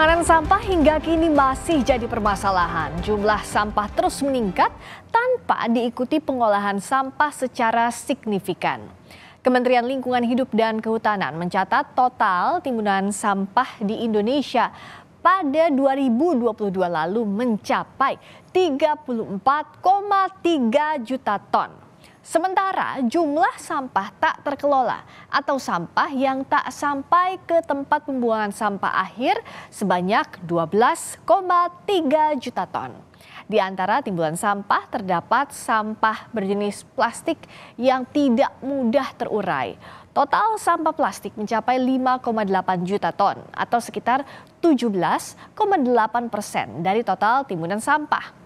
Penanganan sampah hingga kini masih jadi permasalahan. Jumlah sampah terus meningkat tanpa diikuti pengolahan sampah secara signifikan. Kementerian Lingkungan Hidup dan Kehutanan mencatat total timbunan sampah di Indonesia pada 2022 lalu mencapai 34,3 juta ton. Sementara jumlah sampah tak terkelola atau sampah yang tak sampai ke tempat pembuangan sampah akhir sebanyak 12,3 juta ton. Di antara timbunan sampah terdapat sampah berjenis plastik yang tidak mudah terurai. Total sampah plastik mencapai 5,8 juta ton atau sekitar 17,8% dari total timbunan sampah.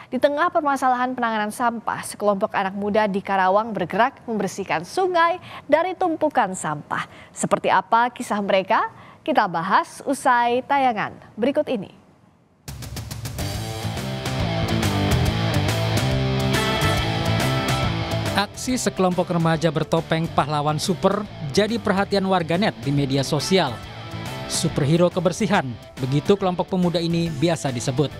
Di tengah permasalahan penanganan sampah, sekelompok anak muda di Karawang bergerak membersihkan sungai dari tumpukan sampah. Seperti apa kisah mereka? Kita bahas usai tayangan berikut ini. Aksi sekelompok remaja bertopeng pahlawan super jadi perhatian warganet di media sosial. Superhero kebersihan, begitu kelompok pemuda ini biasa disebut.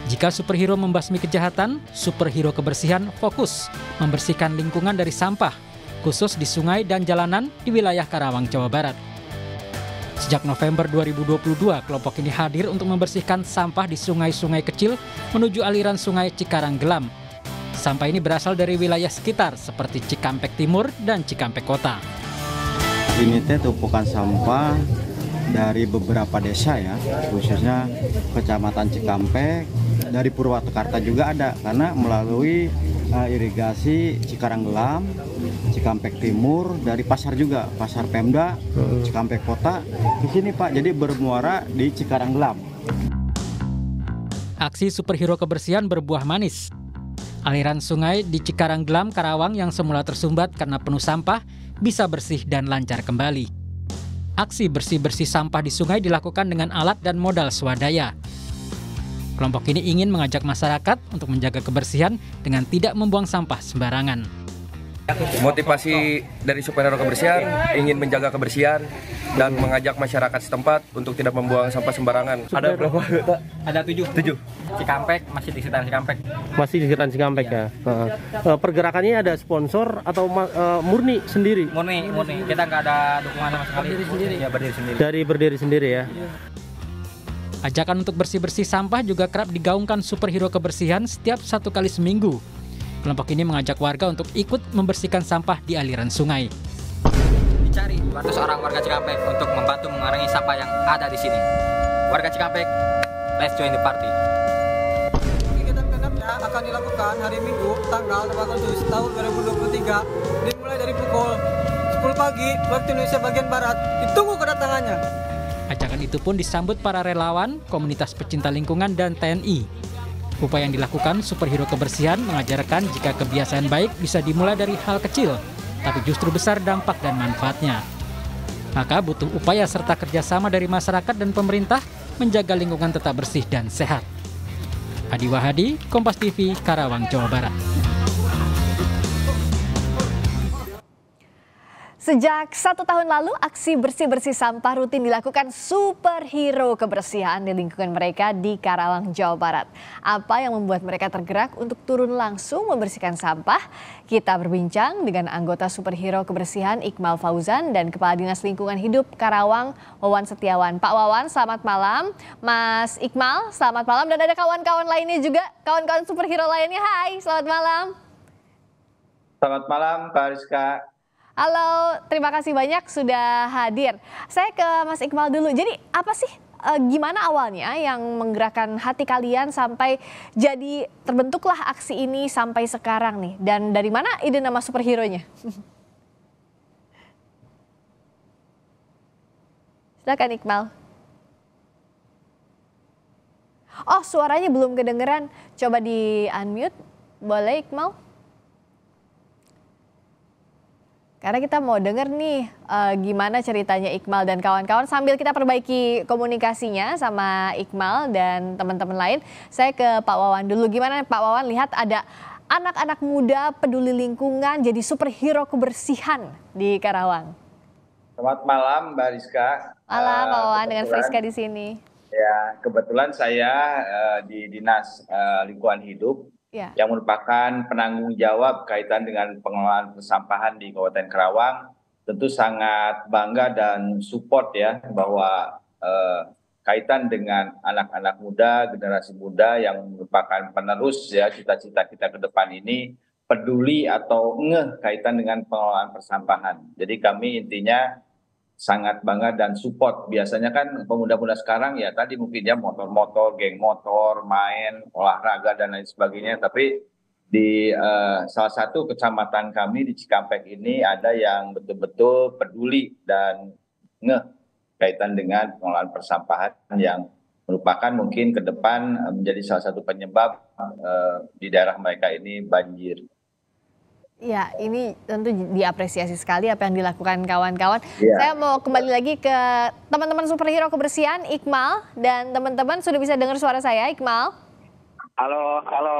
Jika superhero membasmi kejahatan, superhero kebersihan fokus membersihkan lingkungan dari sampah, khusus di sungai dan jalanan di wilayah Karawang, Jawa Barat. Sejak November 2022, kelompok ini hadir untuk membersihkan sampah di sungai-sungai kecil menuju aliran sungai Cikarang Gelam. Sampah ini berasal dari wilayah sekitar seperti Cikampek Timur dan Cikampek Kota. Ini tumpukan sampah dari beberapa desa ya, khususnya Kecamatan Cikampek, dari Purwakarta juga ada karena melalui irigasi Cikarang Gelam, Cikampek Timur, dari pasar juga, pasar Pemda, Cikampek Kota, di sini Pak, jadi bermuara di Cikarang Gelam. Aksi superhero kebersihan berbuah manis. Aliran sungai di Cikarang Gelam, Karawang yang semula tersumbat karena penuh sampah bisa bersih dan lancar kembali. Aksi bersih-bersih sampah di sungai dilakukan dengan alat dan modal swadaya. Kelompok ini ingin mengajak masyarakat untuk menjaga kebersihan dengan tidak membuang sampah sembarangan. Motivasi dari superhero kebersihan ingin menjaga kebersihan dan mengajak masyarakat setempat untuk tidak membuang sampah sembarangan. Ada berapa? Ada 7. Cikampek, masih di sekitar Cikampek. Masih di sekitar Cikampek ya. Pergerakannya ada sponsor atau murni sendiri? Murni. Kita nggak ada dukungan sama sekali. Berdiri sendiri. Ya, berdiri sendiri. Dari berdiri sendiri ya. Ajakan untuk bersih-bersih sampah juga kerap digaungkan superhero kebersihan setiap 1 kali seminggu. Kelompok ini mengajak warga untuk ikut membersihkan sampah di aliran sungai. Dicari 200 orang warga Cikampek untuk membantu mengurangi sampah yang ada di sini. Warga Cikampek, let's join the party. Kegiatan genapnya akan dilakukan hari Minggu tanggal 27 tahun 2023 dimulai dari pukul 10 pagi waktu Indonesia bagian Barat. Ditunggu kedatangannya. Ajakan itu pun disambut para relawan, komunitas pecinta lingkungan, dan TNI. Upaya yang dilakukan superhero kebersihan mengajarkan jika kebiasaan baik bisa dimulai dari hal kecil, tapi justru besar dampak dan manfaatnya. Maka butuh upaya serta kerjasama dari masyarakat dan pemerintah menjaga lingkungan tetap bersih dan sehat. Adi Wahadi, Kompas TV, Karawang, Jawa Barat. Sejak 1 tahun lalu, aksi bersih-bersih sampah rutin dilakukan superhero kebersihan di lingkungan mereka di Karawang, Jawa Barat. Apa yang membuat mereka tergerak untuk turun langsung membersihkan sampah? Kita berbincang dengan anggota superhero kebersihan Iqmal Fauzan dan Kepala Dinas Lingkungan Hidup Karawang, Wawan Setiawan. Pak Wawan, selamat malam. Mas Iqmal, selamat malam. Dan ada kawan-kawan lainnya juga, kawan-kawan superhero lainnya. Hai, selamat malam. Selamat malam, Pak Rizka. Halo, terima kasih banyak sudah hadir. Saya ke Mas Iqmal dulu. Jadi apa sih, gimana awalnya yang menggerakkan hati kalian sampai jadi terbentuklah aksi ini sampai sekarang nih? Dan dari mana ide nama superhero-nya? Silakan Iqmal. Oh, suaranya belum kedengeran. Coba di-unmute. Boleh Iqmal? Karena kita mau denger nih gimana ceritanya Iqmal dan kawan-kawan sambil kita perbaiki komunikasinya sama Iqmal dan teman-teman lain. Saya ke Pak Wawan dulu. Gimana Pak Wawan lihat ada anak-anak muda peduli lingkungan jadi superhero kebersihan di Karawang? Selamat malam Mbak Rizka. Malam Pak Wawan dengan Friska di sini. Ya, kebetulan saya di Dinas Lingkungan Hidup Ya. yang merupakan penanggung jawab kaitan dengan pengelolaan persampahan di Kabupaten Karawang. Tentu sangat bangga dan support ya bahwa kaitan dengan anak-anak muda, generasi muda yang merupakan penerus ya cita-cita kita ke depan ini peduli atau ngeh kaitan dengan pengelolaan persampahan. Jadi kami intinya sangat bangga dan support. Biasanya kan pemuda-pemuda sekarang ya tadi mungkin ya motor-motor, geng motor, main, olahraga dan lain sebagainya. Tapi di salah satu kecamatan kami di Cikampek ini ada yang betul-betul peduli dan ngeh kaitan dengan pengelolaan persampahan yang merupakan mungkin ke depan menjadi salah satu penyebab di daerah mereka ini banjir. Ya, ini tentu diapresiasi sekali apa yang dilakukan kawan-kawan. Iya. Saya mau kembali lagi ke teman-teman superhero kebersihan, Iqmal, dan teman-teman sudah bisa dengar suara saya, Iqmal? Halo, halo.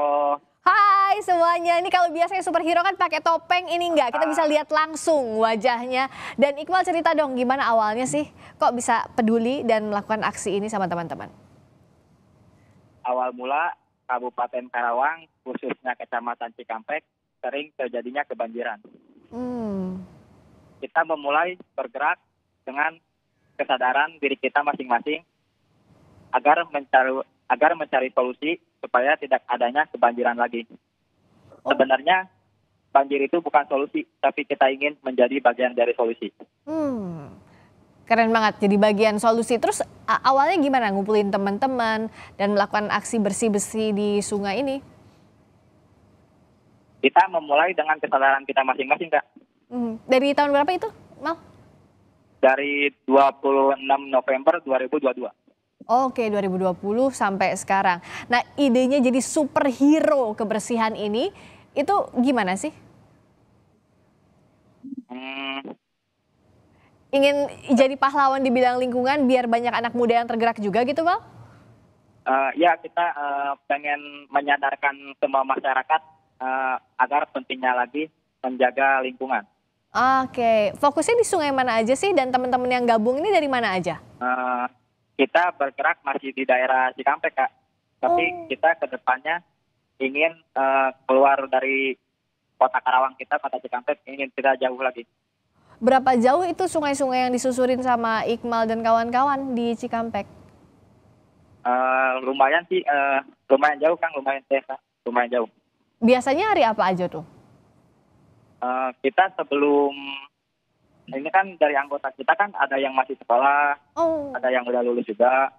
Hai semuanya, ini kalau biasanya superhero kan pakai topeng, ini enggak, kita bisa lihat langsung wajahnya. Dan Iqmal cerita dong gimana awalnya sih kok bisa peduli dan melakukan aksi ini sama teman-teman? Awal mula Kabupaten Karawang, khususnya Kecamatan Cikampek, sering terjadinya kebanjiran. Kita memulai bergerak dengan kesadaran diri kita masing-masing agar mencari solusi supaya tidak adanya kebanjiran lagi. Sebenarnya banjir itu bukan solusi, tapi kita ingin menjadi bagian dari solusi. Keren banget, jadi bagian solusi. Terus awalnya gimana ngumpulin teman-teman dan melakukan aksi bersih-bersih di sungai ini? Kita memulai dengan kesadaran kita masing-masing, Kak. Dari tahun berapa itu, Mal? Dari 26 November 2022. Oke, 2020 sampai sekarang. Nah, idenya jadi superhero kebersihan ini, itu gimana sih? Ingin jadi pahlawan di bidang lingkungan biar banyak anak muda yang tergerak juga gitu, Mal? Ya, kita pengen menyadarkan semua masyarakat agar pentingnya lagi menjaga lingkungan. Oke, fokusnya di sungai mana aja sih dan teman-teman yang gabung ini dari mana aja? Kita bergerak masih di daerah Cikampek, Kak. Tapi kita ke depannya ingin keluar dari kota Karawang kita, kota Cikampek, ingin kita jauh lagi. Berapa jauh itu sungai-sungai yang disusurin sama Iqmal dan kawan-kawan di Cikampek? Lumayan sih, lumayan jauh, Kang, lumayan jauh. Biasanya hari apa aja tuh? Kita sebelum, ini kan dari anggota kita kan ada yang masih sekolah, ada yang udah lulus juga.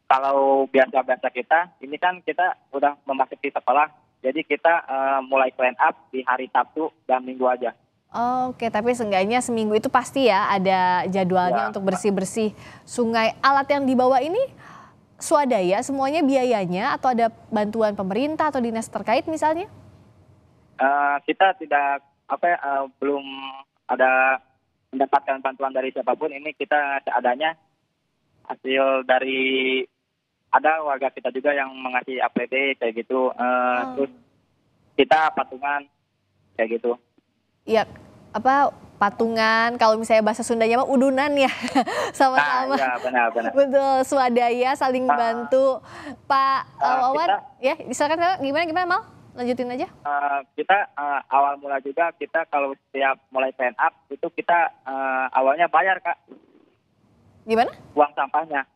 Kalau biasa-biasa kita, ini kan kita udah memasuki sekolah, jadi kita mulai clean up di hari Sabtu dan Minggu aja. Oke, tapi seenggaknya seminggu itu pasti ya ada jadwalnya untuk bersih-bersih sungai. Alat yang dibawa ini swadaya semuanya biayanya atau ada bantuan pemerintah atau dinas terkait misalnya? Kita tidak belum ada mendapatkan bantuan dari siapapun. Ini kita seadanya hasil dari ada warga kita juga yang mengasih APD kayak gitu. Terus kita patungan kayak gitu. Iya, patungan, kalau misalnya bahasa Sundanya mah udunan ya, sama-sama. Iya, benar. Betul, swadaya, saling bantu. Pak Wawan, ya silakan gimana Mal? Lanjutin aja. Kita awal mula juga kita kalau setiap mulai clean up itu kita awalnya bayar, Kak. Gimana? Uang sampahnya,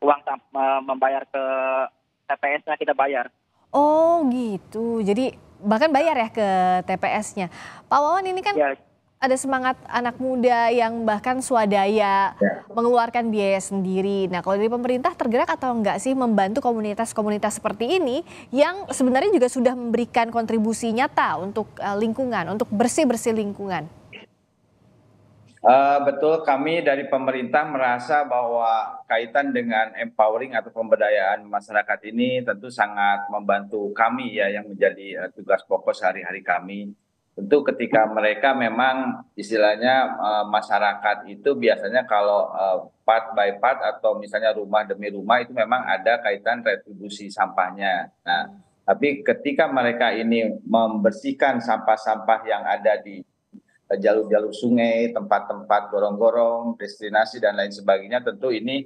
membayar ke TPS-nya kita bayar. Oh gitu, jadi bahkan bayar ya ke TPS-nya. Pak Wawan ini kan ada semangat anak muda yang bahkan swadaya mengeluarkan biaya sendiri. Nah, kalau dari pemerintah tergerak atau enggak sih membantu komunitas-komunitas seperti ini yang sebenarnya juga sudah memberikan kontribusi nyata untuk lingkungan, untuk bersih-bersih lingkungan? Betul, kami dari pemerintah merasa bahwa kaitan dengan empowering atau pemberdayaan masyarakat ini tentu sangat membantu kami ya yang menjadi tugas pokok sehari-hari kami. Tentu ketika mereka memang istilahnya masyarakat itu biasanya kalau part by part atau misalnya rumah demi rumah itu memang ada kaitan retribusi sampahnya. Nah, tapi ketika mereka ini membersihkan sampah-sampah yang ada di jalur-jalur sungai, tempat-tempat gorong-gorong, destinasi dan lain sebagainya, tentu ini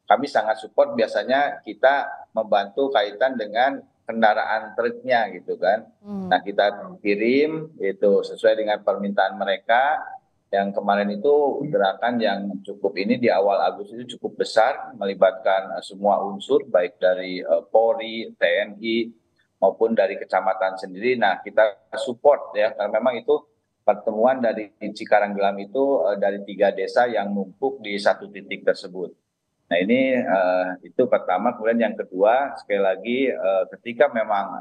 kami sangat support, biasanya kita membantu kaitan dengan kendaraan truknya gitu kan. Nah, kita kirim itu sesuai dengan permintaan mereka. Yang kemarin itu gerakan yang cukup ini di awal Agustus itu cukup besar, melibatkan semua unsur baik dari Polri, TNI maupun dari kecamatan sendiri. Nah, kita support ya, karena memang itu pertemuan dari Cikaranggelam itu dari 3 desa yang numpuk di satu titik tersebut. Nah, ini itu pertama. Kemudian yang kedua, sekali lagi ketika memang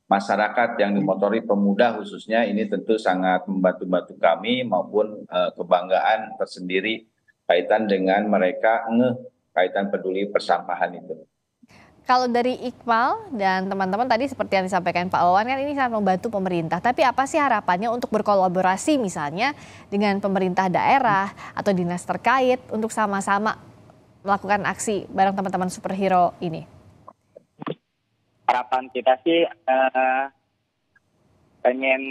masyarakat yang dimotori pemuda khususnya ini tentu sangat membantu kami maupun kebanggaan tersendiri kaitan dengan mereka kaitan peduli persampahan itu. Kalau dari Iqmal dan teman-teman tadi seperti yang disampaikan Pak Wawan kan ini sangat membantu pemerintah. Tapi apa sih harapannya untuk berkolaborasi misalnya dengan pemerintah daerah atau dinas terkait untuk sama-sama melakukan aksi bareng teman-teman superhero ini? Harapan kita sih pengen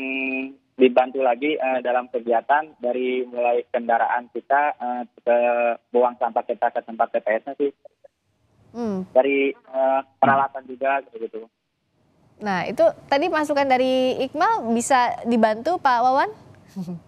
dibantu lagi dalam kegiatan dari mulai kendaraan kita ke buang sampah kita ke tempat TPS-nya sih. Dari peralatan juga gitu. Nah, itu tadi masukan dari Iqmal bisa dibantu Pak Wawan?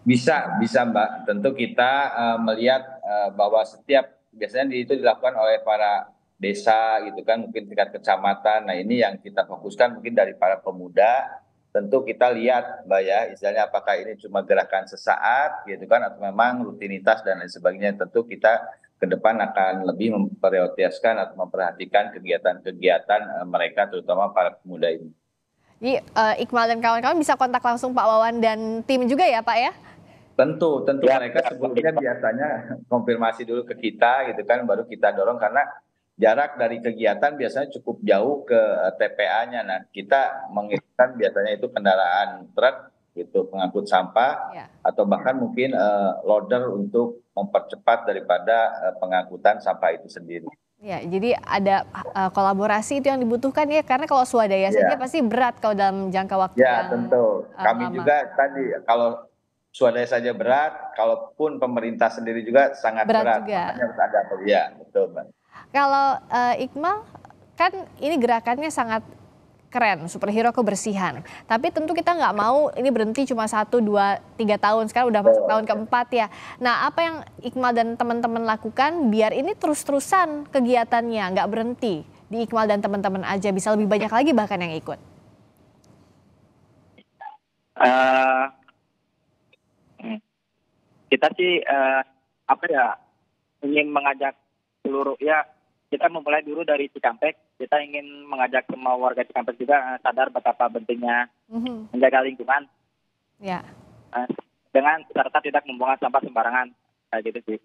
Bisa Mbak. Tentu kita melihat bahwa setiap biasanya itu dilakukan oleh para desa gitu kan, mungkin tingkat kecamatan. Nah, ini yang kita fokuskan mungkin dari para pemuda. Tentu kita lihat Mbak ya, istilahnya apakah ini cuma gerakan sesaat gitu kan, atau memang rutinitas dan lain sebagainya. Tentu kita ke depan akan lebih memprioritaskan atau memperhatikan kegiatan-kegiatan mereka, terutama para pemuda ini. Jadi Iqmal dan kawan-kawan bisa kontak langsung Pak Wawan dan tim juga ya Pak ya? Tentu ya, mereka sebelumnya biasanya konfirmasi dulu ke kita gitu kan, baru kita dorong karena jarak dari kegiatan biasanya cukup jauh ke TPA-nya. Nah, kita mengirimkan biasanya itu kendaraan truk gitu, pengangkut sampah atau bahkan mungkin loader untuk mempercepat daripada pengangkutan sampah itu sendiri. Ya, jadi ada kolaborasi itu yang dibutuhkan ya, karena kalau swadaya saja pasti berat kalau dalam jangka waktu yang tentu. Kami lama. Juga tadi kalau swadaya saja berat, kalaupun pemerintah sendiri juga sangat berat. Juga. Makanya harus ada betul, Mbak. Kalau Iqmal kan ini gerakannya sangat keren, superhero kebersihan. Tapi tentu kita nggak mau ini berhenti cuma 1, 2, 3 tahun. Sekarang udah masuk tahun keempat ya. Nah, apa yang Iqmal dan teman-teman lakukan biar ini terus-terusan kegiatannya, nggak berhenti di Iqmal dan teman-teman aja, bisa lebih banyak lagi bahkan yang ikut? Kita sih ingin mengajak seluruh kita memulai dulu dari Cikampek. Kita ingin mengajak semua warga Cikampek juga sadar betapa pentingnya menjaga lingkungan. Ya. Dengan serta tidak membuang sampah sembarangan. Kayak gitu sih.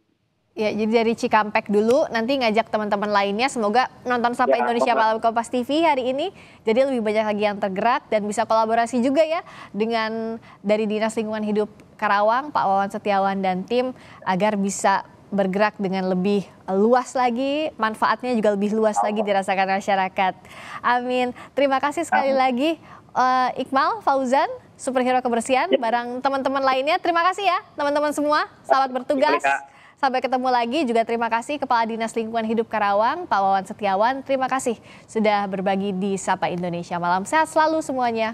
Ya, jadi dari Cikampek dulu, nanti ngajak teman-teman lainnya. Semoga nonton Sapa Indonesia Malam Kompas TV hari ini. Jadi lebih banyak lagi yang tergerak dan bisa kolaborasi juga ya dengan dari Dinas Lingkungan Hidup Karawang, Pak Wawan Setiawan dan tim agar bisa bergerak dengan lebih luas lagi, manfaatnya juga lebih luas lagi dirasakan masyarakat. Amin. Terima kasih sekali lagi Iqmal, Fauzan, superhero kebersihan bareng teman-teman lainnya. Terima kasih ya teman-teman semua, selamat bertugas. Sampai ketemu lagi. Juga terima kasih Kepala Dinas Lingkungan Hidup Karawang, Pak Wawan Setiawan. Terima kasih sudah berbagi di Sapa Indonesia Malam. Sehat selalu semuanya.